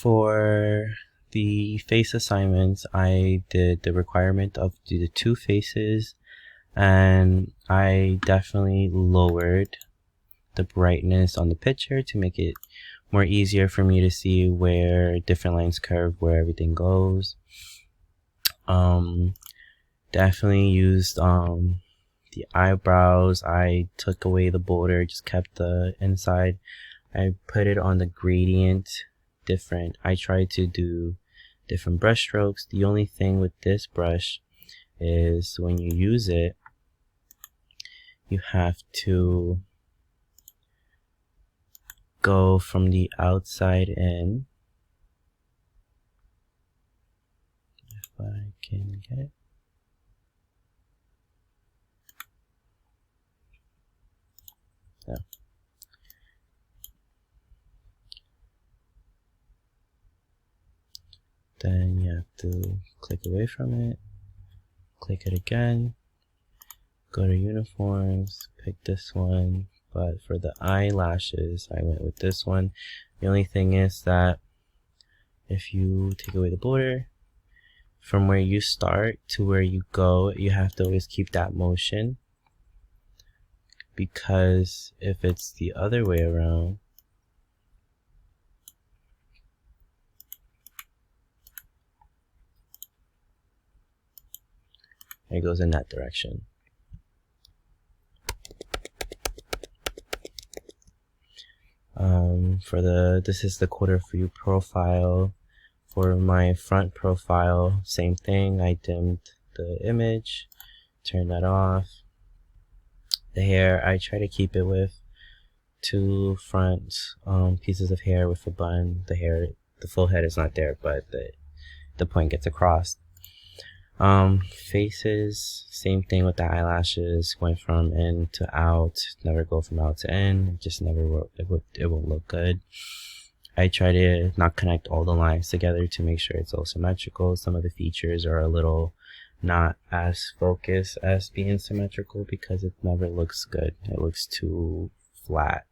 For the face assignments, I did the requirement of the 2 faces, and I definitely lowered the brightness on the picture to make it more easier for me to see where different lines curve, where everything goes. Definitely used the eyebrows. I took away the border, just kept the inside. I put it on the gradient different. I tried to do different brush strokes. The only thing with this brush is when you use it, you have to go from the outside in. If I can get it. Yeah. Then you have to click away from it, click it again, go to uniforms, pick this one, but for the eyelashes I went with this one. The only thing is that if you take away the border, from where you start to where you go, you have to always keep that motion, because if it's the other way around, it goes in that direction. This is the quarter view profile. For my front profile, same thing. I dimmed the image, turned that off. The hair, I try to keep it with 2 front pieces of hair with a bun. The full head is not there, but the point gets across. Faces, same thing with the eyelashes. Went from in to out, never go from out to in. It just never work. It won't look good. I try to not connect all the lines together to make sure it's all symmetrical. Some of the features are a little not as focused as being symmetrical because it never looks good. It looks too flat.